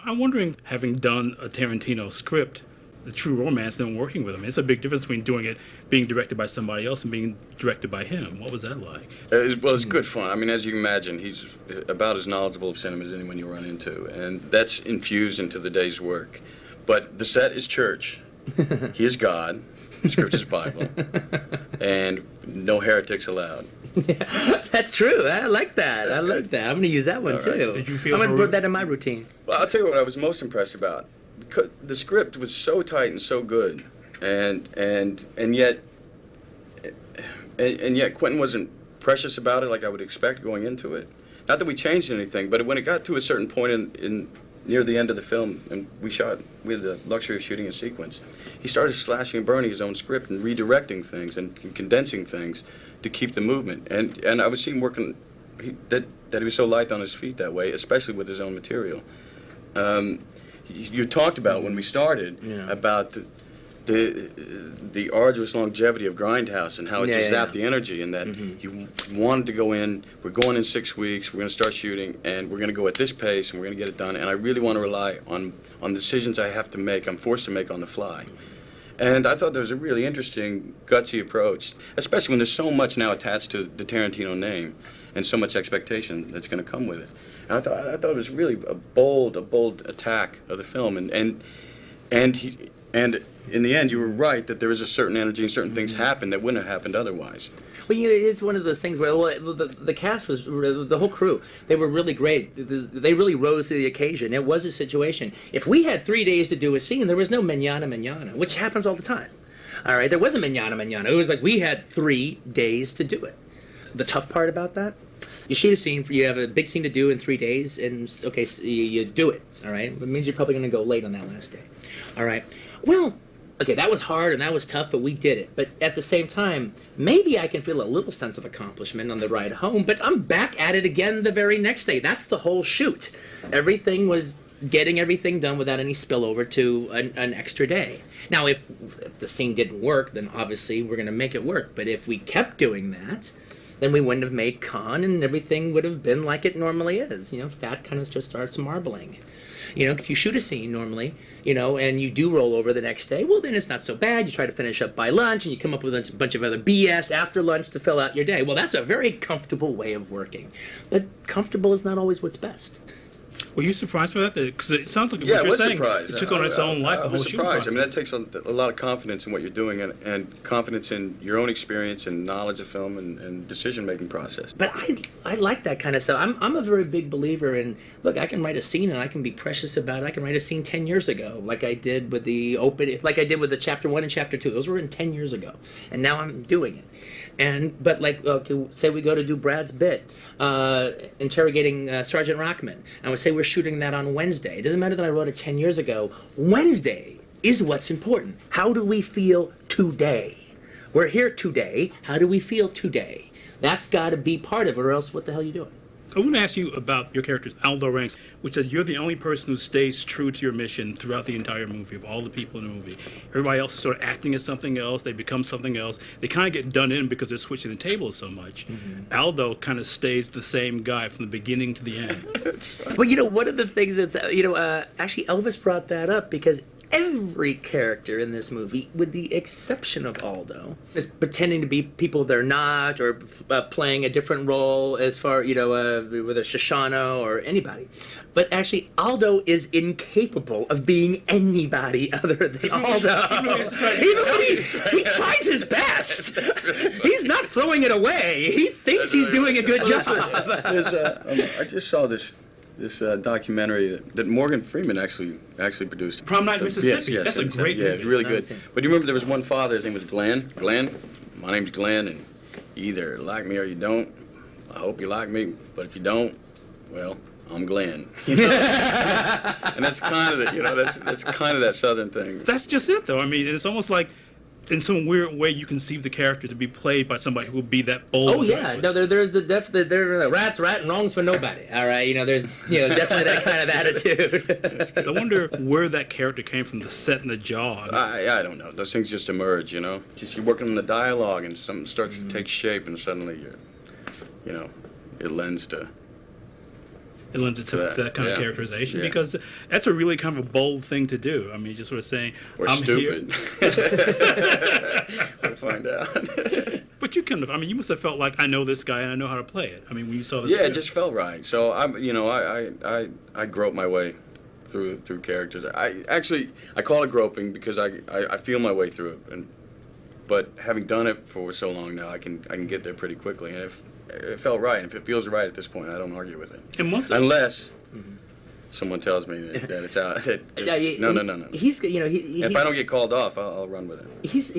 I'm wondering, having done a Tarantino script, the true romance, then working with him, it's a big difference between doing it, being directed by somebody else, and being directed by him. What was that like? Well, it's good fun. I mean, as you can imagine, he's about as knowledgeable of cinema as anyone you run into, and that's infused into the day's work. But the set is church. He is God. The script is Bible. And no heretics allowed. Yeah, that's true. I like that. I like that. I'm going to use that one, All too. right. Did you feel I'm going to put that in my routine. Well, I'll tell you what I was most impressed about. Because the script was so tight and so good, and yet Quentin wasn't precious about it like I would expect going into it. Not that we changed anything, but when it got to a certain point in near the end of the film, and we had the luxury of shooting a sequence, he started slashing and burning his own script and redirecting things and condensing things to keep the movement. And I was seeing that he was so light on his feet that way, especially with his own material. You talked about when we started about the arduous longevity of Grindhouse and how it just zapped the energy, and that you wanted to go in, we're going in 6 weeks, we're going to start shooting, and we're going to go at this pace, and we're going to get it done, and I really want to rely on decisions I have to make, I'm forced to make on the fly. And I thought there was a really interesting, gutsy approach, especially when there's so much now attached to the Tarantino name and so much expectation that's going to come with it. And I thought it was really a bold attack of the film, and in the end, you were right that there is a certain energy and certain things happen that wouldn't have happened otherwise. Well, it's one of those things where the cast was, the whole crew, they were really great. They really rose to the occasion. It was a situation. If we had 3 days to do a scene, there was no manana, which happens all the time. All right, there wasn't manana. It was like we had 3 days to do it. The tough part about that, you shoot a scene, you have a big scene to do in 3 days, and okay, so you do it, all right? It means you're probably going to go late on that last day, all right? Well, okay, that was hard and that was tough, but we did it. But at the same time, maybe I can feel a little sense of accomplishment on the ride home, but I'm back at it again the very next day. That's the whole shoot. Everything was getting everything done without any spillover to an extra day. Now, if the scene didn't work, then obviously we're going to make it work. But if we kept doing that, then we wouldn't have made Con, and everything would have been like it normally is. You know, fat kind of just starts marbling. You know, if you shoot a scene normally, you know, and you do roll over the next day, well, then it's not so bad. You try to finish up by lunch, and you come up with a bunch of other BS after lunch to fill out your day. Well, that's a very comfortable way of working. But comfortable is not always what's best. Were you surprised by that? Because it sounds like what I you're was saying. surprised. It took on its own life, I the whole was shooting surprised. process. I mean, that takes a lot of confidence in what you're doing, and confidence in your own experience and knowledge of film and decision-making process. But I like that kind of stuff. I'm a very big believer in, look, I can write a scene and I can be precious about it. I can write a scene 10 years ago, like I did with the Chapter 1 and Chapter 2. Those were in 10 years ago. And now I'm doing it. But like, say we go to do Brad's bit, interrogating Sergeant Rockman, and we say we're shooting that on Wednesday. It doesn't matter that I wrote it 10 years ago. Wednesday is what's important. How do we feel today? We're here today. How do we feel today? That's got to be part of it, or else what the hell are you doing? I want to ask you about your character, Aldo Ranks, which says you're the only person who stays true to your mission throughout the entire movie, of all the people in the movie. Everybody else is sort of acting as something else. They become something else. They kind of get done in because they're switching the tables so much. Mm-hmm. Aldo kind of stays the same guy from the beginning to the end. Well, you know, one of the things that's, actually Elvis brought that up because every character in this movie, with the exception of Aldo, is pretending to be people they're not, or playing a different role as far, with a Shoshana or anybody. But actually, Aldo is incapable of being anybody other than Aldo. Even when he tries his best. He's not throwing it away. He thinks he's doing a good job. I just saw this documentary that Morgan Freeman actually produced. Prom Night, Mississippi. Yes, That's a great movie. Yeah, it's really good. But you remember there was one father, his name was Glenn. Glenn, my name's Glenn, and you either like me or you don't. I hope you like me, but if you don't, well, I'm Glenn. And that's kind of that's kind of that Southern thing. That's just it, though. I mean, it's almost like, in some weird way, you conceive the character to be played by somebody who would be that bold. Oh yeah, no, there's the rats ratting wrongs for nobody. All right, there's definitely that kind of attitude. I wonder where that character came from, the set and the jaw. I don't know. Those things just emerge, Just you're working on the dialogue, and something starts to take shape, and suddenly it lends to it lends it to that kind of characterization, because that's a really kind of a bold thing to do. I mean, just sort of saying, or I'm stupid. Here. We'll find out. But you kind of, I mean, you must have felt like, I know this guy and I know how to play it. I mean, when you saw this. Yeah, it just felt right. So I grope my way through characters. I call it groping because I feel my way through it, but having done it for so long now, I can get there pretty quickly. And if it felt right, and if it feels right at this point, I don't argue with it. Unless someone tells me that it's out. No. He's, if I don't get called off, I'll run with it. His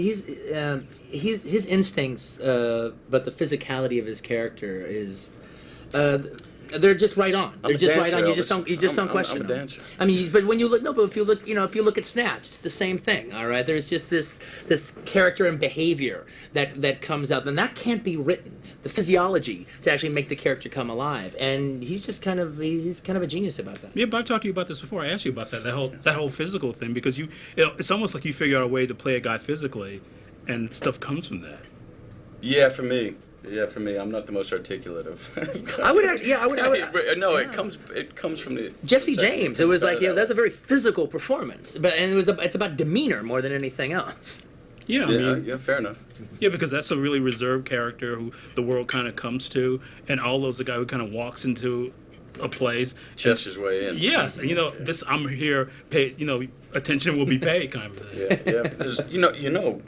instincts, but the physicality of his character is, they're just right on. They're just right on. You just don't question I'm a them. dancer. I mean, but when you look, but if you look at Snatch, it's the same thing. All right, there's just this character and behavior that comes out, and that can't be written. The physiology to actually make the character come alive, and he's kind of a genius about that. Yeah, but I've talked to you about this before. I asked you about that whole physical thing, because it's almost like you figure out a way to play a guy physically, and stuff comes from that. Yeah, for me, I'm not the most articulate of. I would actually, No, it comes from the Jesse James. It was like, that's a very physical performance, it's about demeanor more than anything else. Yeah, I mean, fair enough. Yeah, because that's a really reserved character who the world kind of comes to, and Aldo's the guy who kind of walks into a place, chests his way in. Yes, and this I'm here, pay, attention will be paid kind of thing. Yeah.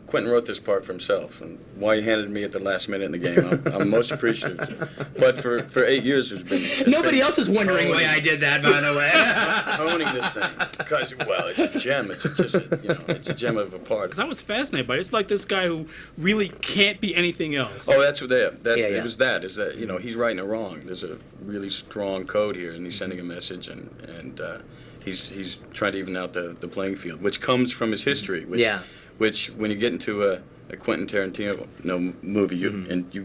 Quentin wrote this part for himself, and why he handed me at the last minute in the game, I'm most appreciative. But for 8 years, nobody else is wondering why I did that, by the way. Honing this thing because it's a gem. It's a gem of a part. Because I was fascinated by it. It's like this guy who really can't be anything else. Oh, that's what it was. He's right and a wrong. There's a really strong code here, and he's sending a message, and he's trying to even out the playing field, which comes from his history. Which when you get into a Quentin Tarantino movie, and you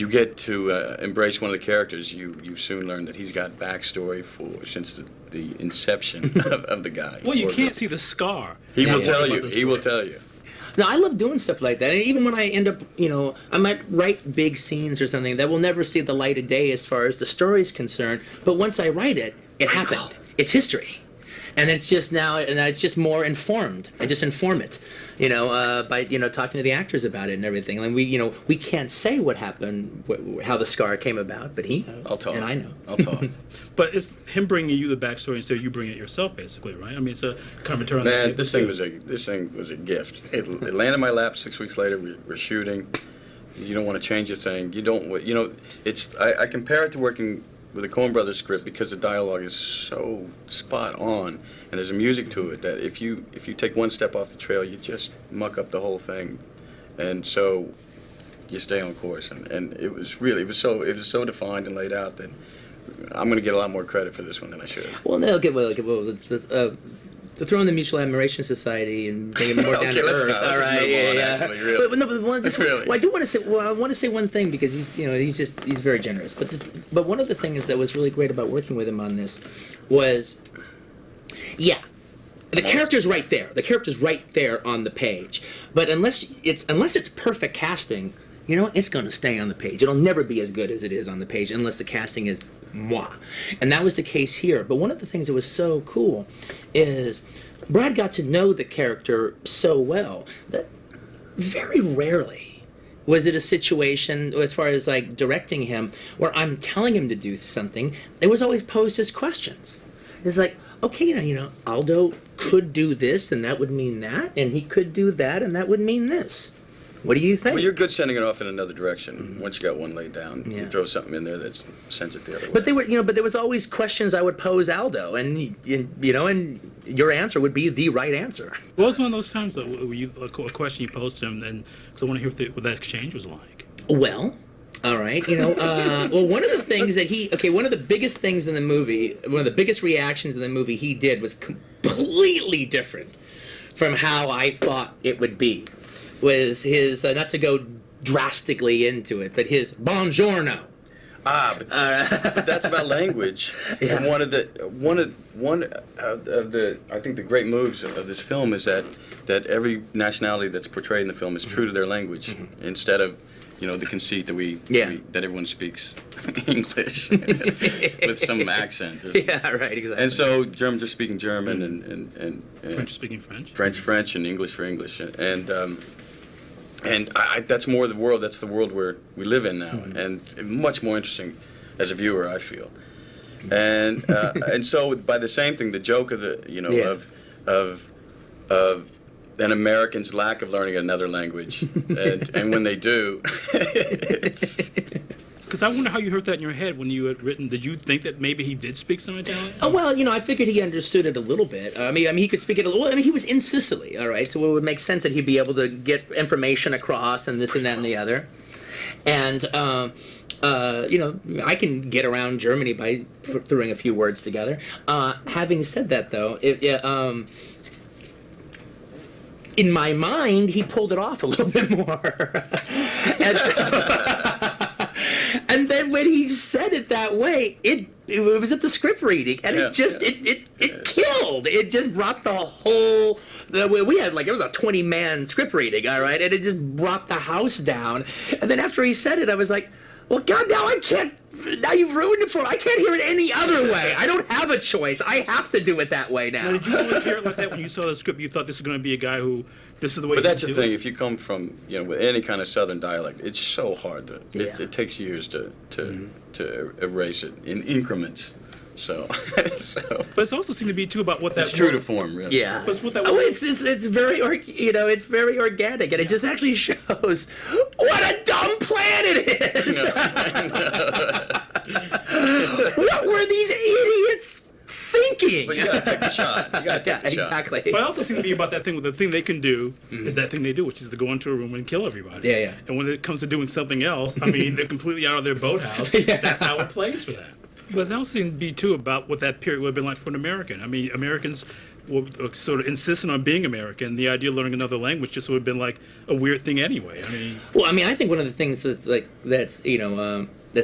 get to embrace one of the characters, you soon learn that he's got backstory since the inception of the guy. Well, you can't see the scar. He will tell you. He will tell you. Now, I love doing stuff like that. And even when I end up, I might write big scenes or something that will never see the light of day as far as the story's concerned. But once I write it, it happened. It's history. And it's just it's just more informed. I just inform it, by talking to the actors about it and everything. And we can't say what happened, how the scar came about, but he knows. I'll talk. And I know. I'll talk. But it's him bringing you the backstory instead of you bringing it yourself, basically, right? I mean, it's a kind of a turn on the table. This thing was a gift. It landed in my lap 6 weeks later. We're shooting. You don't want to change a thing. You don't. I compare it to working with a Coen Brothers script because the dialogue is so spot on, and there's a music to it that if you take one step off the trail, you just muck up the whole thing, and so you stay on course. And it was so defined and laid out that I'm going to get a lot more credit for this one than I should. Well, throw in the Mutual Admiration Society and bring it more down to earth. All right, really. But I do want to say. Well, I want to say one thing because he's very generous. But one of the things that was really great about working with him on this was, the character's right there. The character's right there on the page. But unless it's perfect casting, it's going to stay on the page. It'll never be as good as it is on the page unless the casting is moi. And that was the case here. But one of the things that was so cool is Brad got to know the character so well that very rarely was it a situation, as far as like directing him, where I'm telling him to do something, it was always posed as questions. It's like, okay, Aldo could do this and that would mean that, and he could do that and that would mean this. What do you think? Well, you're good sending it off in another direction. Once you got one laid down, you throw something in there that sends it the other way. But there was always questions I would pose Aldo, and your answer would be the right answer. What was one of those times that a question you posed to him, and because I want to hear what that exchange was like? Well, all right, well, one of the things that one of the biggest things in the movie, one of the biggest reactions in the movie he did was completely different from how I thought it would be. Was his, not to go drastically into it, but his buongiorno. But that's about language. Yeah. And one of the I think the great moves of this film is that every nationality that's portrayed in the film is true to their language, instead of the conceit that that everyone speaks English with some accent. Yeah, right, exactly. And so Germans are speaking German and French speaking French. French, and English for English, and that's more the world. That's the world where we live in now, and much more interesting as a viewer, I feel. And so by the same thing, the joke of of an American's lack of learning another language, and when they do, it's. Because I wonder how you heard that in your head when you had written. Did you think that maybe he did speak some Italian? Oh, well, I figured he understood it a little bit. I mean, he could speak it a little. I mean, he was in Sicily, all right, so it would make sense that he'd be able to get information across and this and that and the other. And, I can get around Germany by throwing a few words together. Having said that, though, in my mind, he pulled it off a little bit more. And then when he said it that way, it was at the script reading, and it killed. It just brought the whole. We had it was a 20-man script reading, all right, and it just brought the house down. And then after he said it, I was like, well, God, now I can't. Now you've ruined it for me. I can't hear it any other way. I don't have a choice. I have to do it that way now. Now, did you always hear it like that when you saw the script? You thought this was going to be a guy who, this is the way. But that's the do thing. it? If you come from with any kind of Southern dialect, it's so hard to. It takes years to erase it in increments. So. But it's also seemed to be too about what that. It's true to form, really. Yeah. But what that it's very it's very organic, and it just actually shows what a dumb plan it is. What were these idiots thinking? But you gotta take the shot. You gotta take the shot. Exactly. But I also seem to be about that thing. The thing they can do is that thing they do, which is to go into a room and kill everybody. Yeah, yeah. And when it comes to doing something else, I mean, they're completely out of their boathouse. Yeah. That's how it plays for that. But that also seemed to be, too, about what that period would have been like for an American. I mean, Americans were sort of insisting on being American. The idea of learning another language just would have been like a weird thing anyway. I mean, well, I mean, I think one of the things that's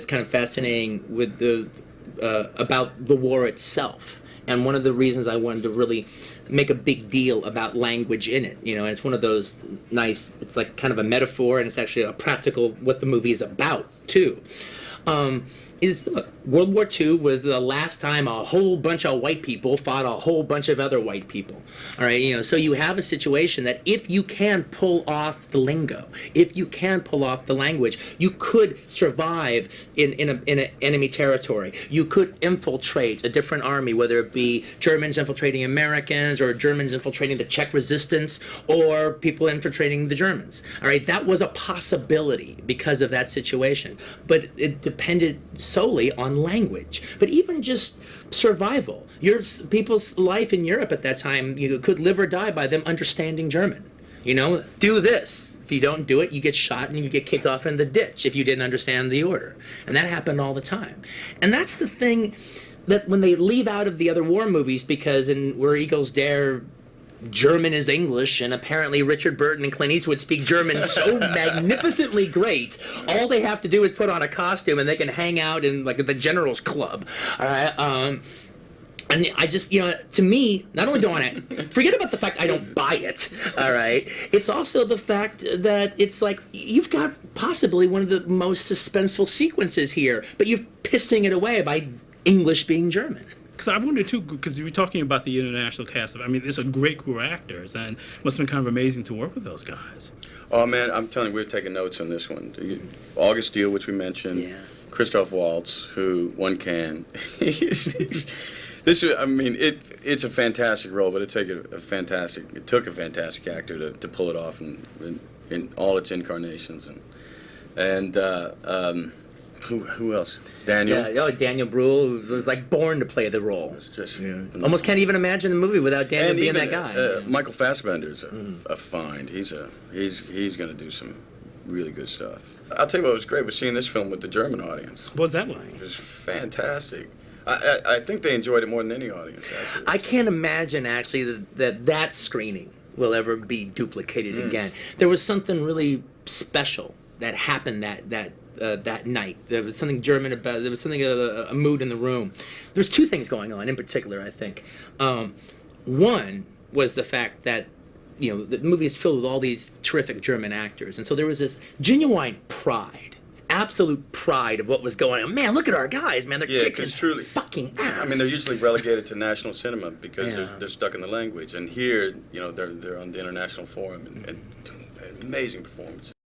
kind of fascinating with about the war itself, and one of the reasons I wanted to really make a big deal about language in it, and it's one of those nice. It's like kind of a metaphor, and it's actually a practical what the movie is about too. Look, World War II was the last time a whole bunch of white people fought a whole bunch of other white people. All right, so you have a situation that if you can pull off the lingo, if you can pull off the language, you could survive in an enemy territory. You could infiltrate a different army, whether it be Germans infiltrating Americans or Germans infiltrating the Czech resistance or people infiltrating the Germans. All right, that was a possibility because of that situation, but it depended solely on language. But even just survival, people's life in Europe at that time, could live or die by them understanding German. Do this. If you don't do it, you get shot and you get kicked off in the ditch if you didn't understand the order. And that happened all the time. And that's the thing that when they leave out of the other war movies, because in Where Eagles Dare, German is English, and apparently Richard Burton and Clint Eastwood speak German so magnificently great. All they have to do is put on a costume, and they can hang out in the General's Club. All right. And I just, to me, not only don't want to forget about the fact I don't buy it. All right. It's also the fact that it's like you've got possibly one of the most suspenseful sequences here, but you're pissing it away by English being German. because I wonder too, because you were talking about the international cast. I mean, it's a great group of actors, and it must have been kind of amazing to work with those guys. Oh man, I'm telling you, we're taking notes on this one. August Steele, which we mentioned, yeah. Christoph Waltz, who one can. It's a fantastic role, but it took a fantastic actor to pull it off in all its incarnations, and who else? Daniel. Yeah, Daniel Bruhl was like born to play the role. It's just almost can't even imagine the movie without Daniel being that guy. Michael Fassbender's a find. He's going to do some really good stuff. I'll tell you what was great was seeing this film with the German audience. What was that like? It was fantastic. I think they enjoyed it more than any audience, actually. I can't imagine, actually, that screening will ever be duplicated again. There was something really special that happened that night. There was something German about. There was something a mood in the room. There's two things going on in particular, I think. One was the fact that the movie is filled with all these terrific German actors, and so there was this genuine pride, absolute pride of what was going on. Man, look at our guys, man, they're kicking truly fucking ass. I mean, they're usually relegated to national cinema because Yeah. they're stuck in the language, and here, they're on the international forum and amazing performances.